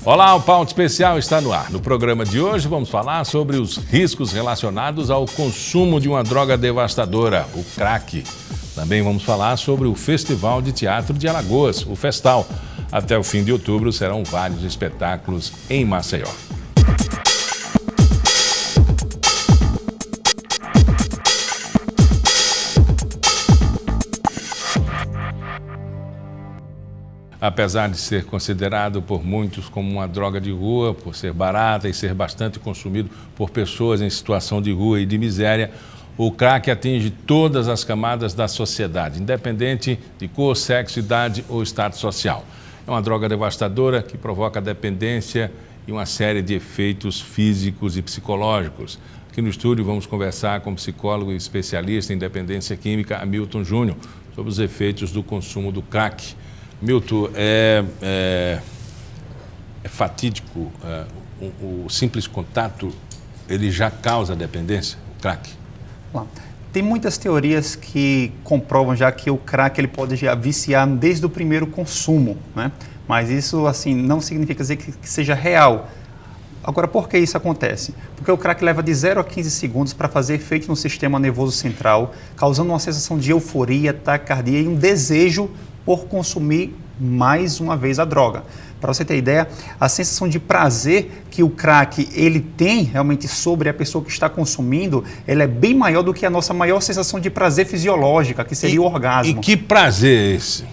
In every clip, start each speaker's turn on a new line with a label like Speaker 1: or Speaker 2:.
Speaker 1: Olá, o Pauta Especial está no ar. No programa de hoje vamos falar sobre os riscos relacionados ao consumo de uma droga devastadora, o crack. Também vamos falar sobre o Festival de Teatro de Alagoas, o Festal. Até o fim de outubro serão vários espetáculos em Maceió. Apesar de ser considerado por muitos como uma droga de rua, por ser barata e ser bastante consumido por pessoas em situação de rua e de miséria, o crack atinge todas as camadas da sociedade, independente de cor, sexo, idade ou status social. É uma droga devastadora que provoca dependência e uma série de efeitos físicos e psicológicos. Aqui no estúdio vamos conversar com o psicólogo e especialista em dependência química, Hamilton Júnior, sobre os efeitos do consumo do crack. Milton, é fatídico, o simples contato, ele já causa dependência, o crack?
Speaker 2: Tem muitas teorias que comprovam já que o crack ele pode já viciar desde o primeiro consumo, né? Mas isso assim, não significa dizer que seja real. Agora, por que isso acontece? Porque o crack leva de 0 a 15 segundos para fazer efeito no sistema nervoso central, causando uma sensação de euforia, taquicardia e um desejo por consumir mais uma vez a droga. Para você ter ideia, a sensação de prazer que o crack ele tem realmente sobre a pessoa que está consumindo, ela é bem maior do que a nossa maior sensação de prazer fisiológica, que seria o orgasmo.
Speaker 1: E que prazer é esse?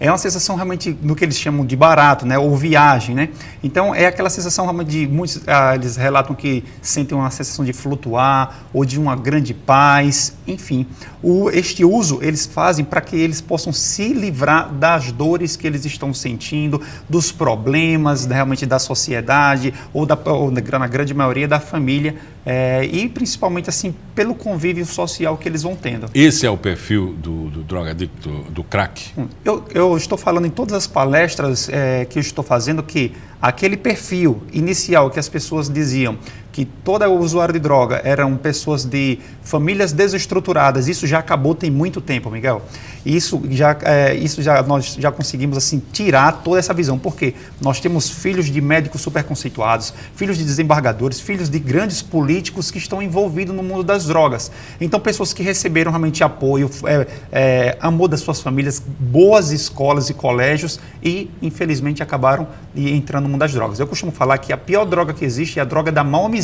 Speaker 2: É uma sensação realmente do que eles chamam de barato, né, ou viagem, né? Então é aquela sensação realmente de muitos, eles relatam que sentem uma sensação de flutuar ou de uma grande paz, enfim. Este uso eles fazem para que eles possam se livrar das dores que eles estão sentindo, dos problemas realmente da sociedade ou na grande maioria da família e principalmente assim pelo convívio social que eles vão tendo.
Speaker 1: Esse é o perfil do drogadicto, do crack?
Speaker 2: Eu estou falando em todas as palestras que eu estou fazendo que aquele perfil inicial que as pessoas diziam que todo usuário de droga eram pessoas de famílias desestruturadas, isso já acabou tem muito tempo, Miguel. Nós já conseguimos assim tirar toda essa visão, porque nós temos filhos de médicos super conceituados, filhos de desembargadores, filhos de grandes políticos que estão envolvidos no mundo das drogas. Então, pessoas que receberam realmente apoio, amor das suas famílias, boas escolas e colégios e, infelizmente, acabaram entrando no mundo das drogas. Eu costumo falar que a pior droga que existe é a droga da mal amizade.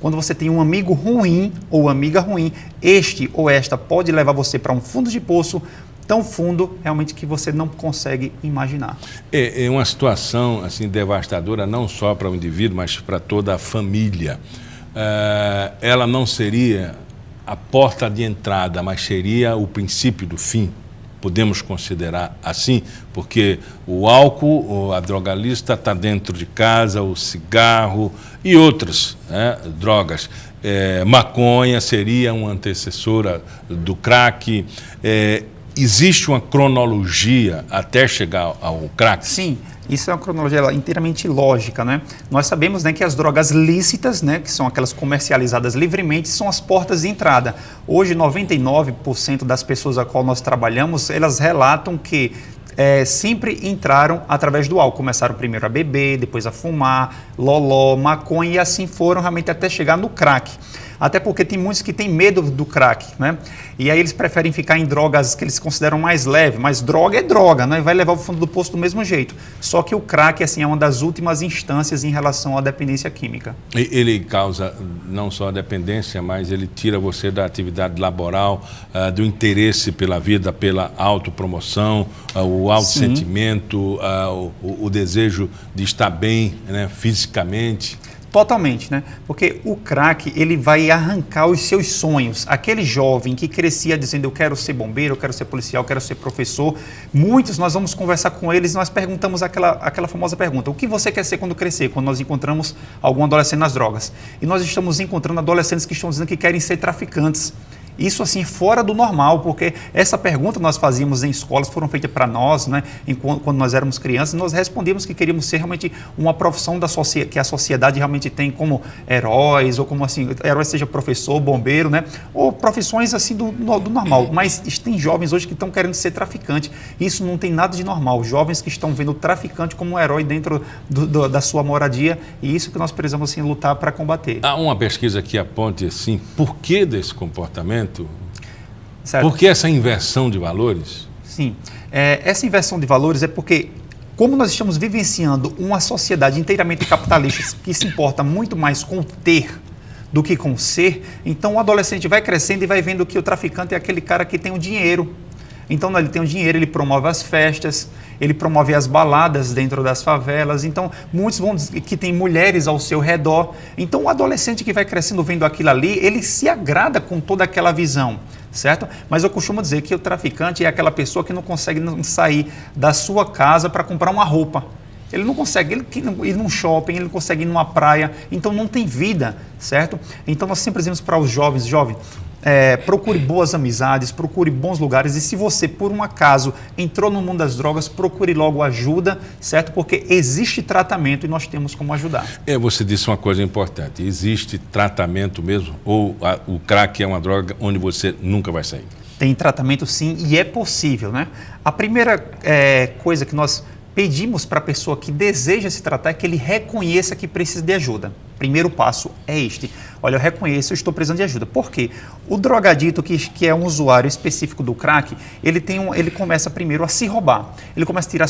Speaker 2: Quando você tem um amigo ruim ou amiga ruim, este ou esta pode levar você para um fundo de poço tão fundo realmente que você não consegue imaginar.
Speaker 1: É uma situação assim devastadora não só para o indivíduo, mas para toda a família. Ela não seria a porta de entrada, mas seria o princípio do fim. Podemos considerar assim, porque o álcool, a drogalista está dentro de casa, o cigarro e outras drogas. Maconha seria uma antecessora do crack. Existe uma cronologia até chegar ao crack?
Speaker 2: Sim. Isso é uma cronologia inteiramente lógica, né? Nós sabemos, né, que as drogas lícitas, né, que são aquelas comercializadas livremente, são as portas de entrada. Hoje, 99% das pessoas a qual nós trabalhamos, elas relatam que sempre entraram através do álcool. Começaram primeiro a beber, depois a fumar, loló, maconha e assim foram realmente até chegar no crack. Até porque tem muitos que têm medo do crack, né? E aí eles preferem ficar em drogas que eles consideram mais leves, mas droga é droga, né? Vai levar ao fundo do poço do mesmo jeito. Só que o crack assim, é uma das últimas instâncias em relação à dependência química. Ele
Speaker 1: causa não só a dependência, mas ele tira você da atividade laboral, do interesse pela vida, pela autopromoção, o autossentimento, o desejo de estar bem, né, fisicamente.
Speaker 2: Totalmente, né? Porque o crack, ele vai arrancar os seus sonhos. Aquele jovem que crescia dizendo eu quero ser bombeiro, eu quero ser policial, eu quero ser professor. Muitos, nós vamos conversar com eles e nós perguntamos aquela famosa pergunta: o que você quer ser quando crescer? Quando nós encontramos algum adolescente nas drogas. E nós estamos encontrando adolescentes que estão dizendo que querem ser traficantes. Isso assim fora do normal, porque essa pergunta nós fazíamos em escolas, foram feitas para nós, né, quando nós éramos crianças, nós respondíamos que queríamos ser realmente uma profissão que a sociedade realmente tem como heróis, ou como assim, herói seja professor, bombeiro, né, ou profissões assim do normal. Mas tem jovens hoje que estão querendo ser traficante. Isso não tem nada de normal. Jovens que estão vendo o traficante como um herói dentro da sua moradia, e isso que nós precisamos assim, lutar para combater.
Speaker 1: Há uma pesquisa que aponte assim, por que desse comportamento?
Speaker 2: Certo.
Speaker 1: Por que essa inversão de valores?
Speaker 2: Sim, essa inversão de valores é porque, como nós estamos vivenciando uma sociedade inteiramente capitalista que se importa muito mais com o ter do que com o ser, então o adolescente vai crescendo e vai vendo que o traficante é aquele cara que tem o dinheiro. Então, ele tem o dinheiro, ele promove as festas, ele promove as baladas dentro das favelas. Então, muitos vão dizer que tem mulheres ao seu redor. Então, o adolescente que vai crescendo vendo aquilo ali, ele se agrada com toda aquela visão, certo? Mas eu costumo dizer que o traficante é aquela pessoa que não consegue sair da sua casa para comprar uma roupa. Ele não consegue ir num shopping, ele não consegue ir numa praia, então não tem vida, certo? Então, nós sempre dizemos para os jovens, procure boas amizades, procure bons lugares, e se você, por um acaso, entrou no mundo das drogas, procure logo ajuda, certo? Porque existe tratamento e nós temos como ajudar.
Speaker 1: Você disse uma coisa importante, existe tratamento mesmo, ou o crack é uma droga onde você nunca vai sair?
Speaker 2: Tem tratamento sim, e é possível, né? A primeira coisa que nós pedimos para a pessoa que deseja se tratar é que ele reconheça que precisa de ajuda. Primeiro passo é este. Olha, eu reconheço, eu estou precisando de ajuda. Por quê? O drogadito, que é um usuário específico do crack, ele começa primeiro a se roubar. Ele começa a tirar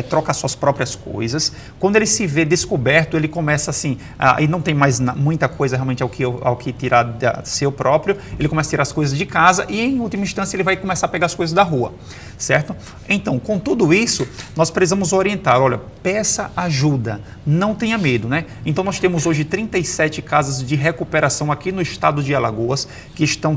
Speaker 2: troca suas próprias coisas. Quando ele se vê descoberto, ele começa assim, e não tem mais muita coisa realmente ao que tirar seu próprio, ele começa a tirar as coisas de casa e, em última instância, ele vai começar a pegar as coisas da rua, certo? Então, com tudo isso, nós precisamos orientar, olha, peça ajuda, não tenha medo, né? Então, nós temos hoje 37 casas de recuperação aqui no estado de Alagoas que estão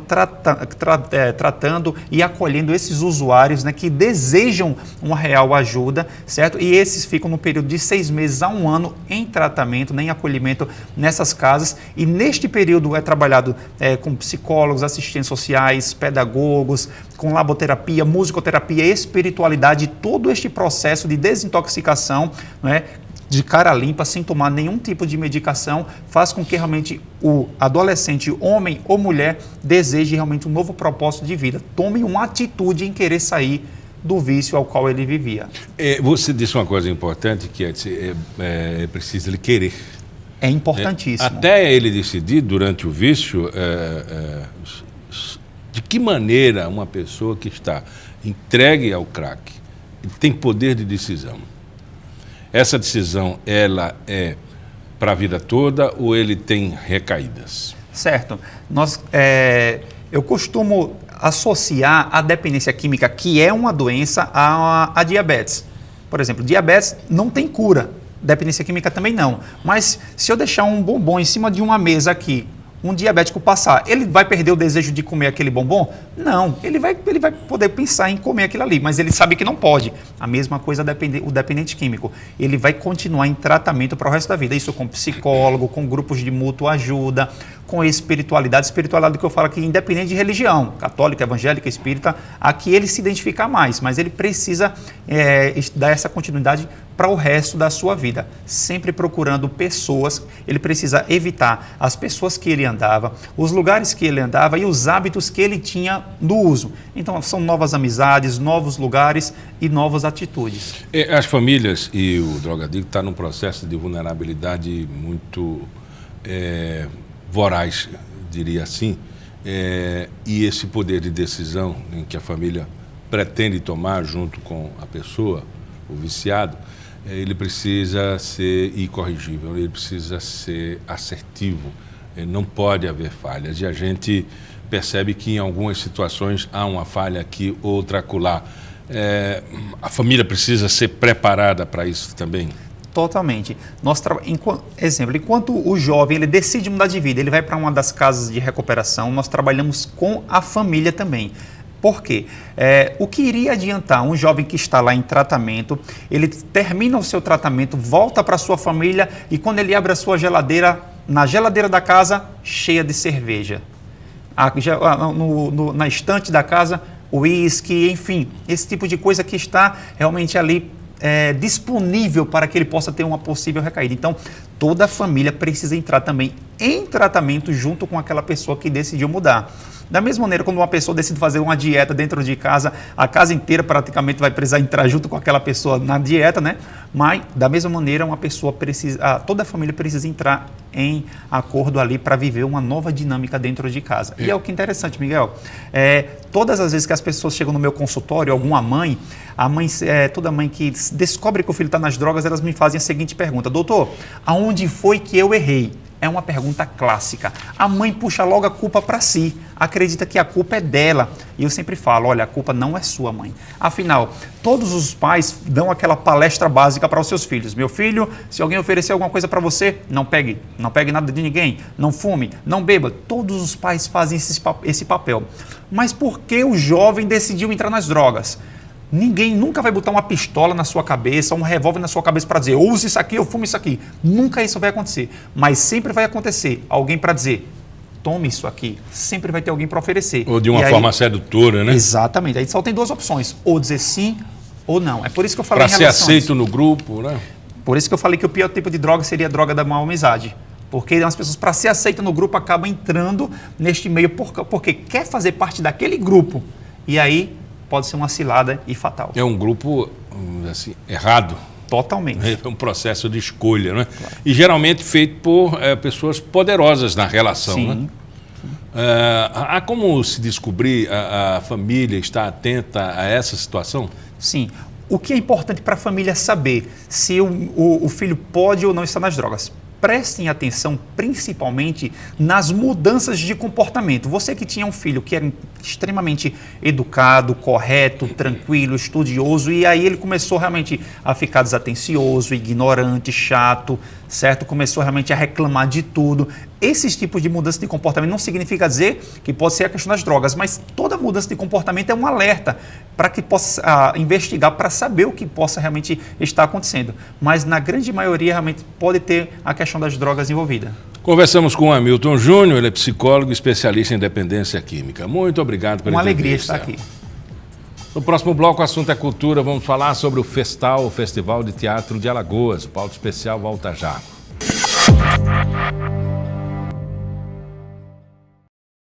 Speaker 2: tratando e acolhendo esses usuários, né, que desejam uma real ajuda, certo? E esses ficam no período de 6 meses a 1 ano em tratamento, né, em acolhimento nessas casas, e neste período é trabalhado com psicólogos, assistentes sociais, pedagogos, com laboterapia, musicoterapia, espiritualidade, todo este processo de desintoxicação, né, de cara limpa, sem tomar nenhum tipo de medicação, faz com que realmente o adolescente, homem ou mulher, deseje realmente um novo propósito de vida. Tome uma atitude em querer sair do vício ao qual ele vivia.
Speaker 1: Você disse uma coisa importante, que é preciso ele querer.
Speaker 2: É importantíssimo.
Speaker 1: Até ele decidir, durante o vício, de que maneira uma pessoa que está entregue ao crack tem poder de decisão. Essa decisão, ela é para a vida toda ou ele tem recaídas?
Speaker 2: Certo. Eu costumo associar a dependência química, que é uma doença, a diabetes. Por exemplo, diabetes não tem cura, dependência química também não. Mas se eu deixar um bombom em cima de uma mesa aqui, um diabético passar, ele vai perder o desejo de comer aquele bombom? Não, ele vai poder pensar em comer aquilo ali, mas ele sabe que não pode. A mesma coisa o dependente químico. Ele vai continuar em tratamento para o resto da vida. Isso com psicólogo, com grupos de mútua ajuda, com espiritualidade que eu falo aqui, independente de religião, católica, evangélica, espírita, a que ele se identificar mais, mas ele precisa dar essa continuidade para o resto da sua vida, sempre procurando pessoas. Ele precisa evitar as pessoas que ele andava, os lugares que ele andava e os hábitos que ele tinha no uso. Então, são novas amizades, novos lugares e novas atitudes.
Speaker 1: As famílias e o drogadicto estão num processo de vulnerabilidade muito voraz, diria assim, e esse poder de decisão em que a família pretende tomar junto com a pessoa, o viciado, ele precisa ser incorrigível, ele precisa ser assertivo, não pode haver falhas. E a gente percebe que em algumas situações há uma falha aqui, outra acolá. A família precisa ser preparada para isso também?
Speaker 2: Totalmente. Enquanto o jovem ele decide mudar de vida, ele vai para uma das casas de recuperação, nós trabalhamos com a família também. Por quê? O que iria adiantar um jovem que está lá em tratamento, ele termina o seu tratamento, volta para a sua família e quando ele abre a sua geladeira, na geladeira da casa, cheia de cerveja. na estante da casa, uísque, enfim, esse tipo de coisa que está realmente ali disponível para que ele possa ter uma possível recaída. Então, toda a família precisa entrar também em tratamento junto com aquela pessoa que decidiu mudar. Da mesma maneira, quando uma pessoa decide fazer uma dieta dentro de casa, a casa inteira praticamente vai precisar entrar junto com aquela pessoa na dieta, né? Mas, da mesma maneira, uma pessoa toda a família precisa entrar em acordo ali para viver uma nova dinâmica dentro de casa. E é o que é interessante, Miguel. Todas as vezes que as pessoas chegam no meu consultório, alguma mãe, toda mãe que descobre que o filho está nas drogas, elas me fazem a seguinte pergunta: doutor, aonde foi que eu errei? É uma pergunta clássica. A mãe puxa logo a culpa para si, acredita que a culpa é dela. E eu sempre falo, olha, a culpa não é sua, mãe. Afinal, todos os pais dão aquela palestra básica para os seus filhos. Meu filho, se alguém oferecer alguma coisa para você, não pegue nada de ninguém, não fume, não beba. Todos os pais fazem esse papel. Mas por que o jovem decidiu entrar nas drogas? Ninguém nunca vai botar uma pistola na sua cabeça, um revólver na sua cabeça para dizer, use isso aqui, eu fumo isso aqui. Nunca isso vai acontecer. Mas sempre vai acontecer alguém para dizer, tome isso aqui. Sempre vai ter alguém para oferecer.
Speaker 1: Ou de uma forma sedutora, né?
Speaker 2: Exatamente. Aí só tem duas opções, ou dizer sim ou não. É por isso que eu falei
Speaker 1: para ser aceito no grupo, né?
Speaker 2: Por isso que eu falei que o pior tipo de droga seria a droga da má amizade. Porque as pessoas, para ser aceita no grupo, acabam entrando neste meio porque quer fazer parte daquele grupo. E aí pode ser uma cilada e fatal.
Speaker 1: É um grupo, assim, errado.
Speaker 2: Totalmente.
Speaker 1: É um processo de escolha, né? Claro. E geralmente feito por pessoas poderosas na relação, sim, né? Há como se descobrir, a família está atenta a essa situação?
Speaker 2: Sim. O que é importante para a família saber se o filho pode ou não estar nas drogas? Prestem atenção principalmente nas mudanças de comportamento. Você que tinha um filho que era extremamente educado, correto, tranquilo, estudioso, e aí ele começou realmente a ficar desatencioso, ignorante, chato, certo? Começou realmente a reclamar de tudo. Esses tipos de mudança de comportamento não significa dizer que pode ser a questão das drogas, mas toda mudança de comportamento é um alerta para que possa investigar, para saber o que possa realmente estar acontecendo. Mas na grande maioria realmente pode ter a questão das drogas envolvida.
Speaker 1: Conversamos com o Hamilton Júnior, ele é psicólogo e especialista em dependência química. Muito obrigado pela entrevista.
Speaker 2: Uma alegria estar aqui.
Speaker 1: No próximo bloco, o assunto é cultura. Vamos falar sobre o Festal, o Festival de Teatro de Alagoas. O pauta especial volta já.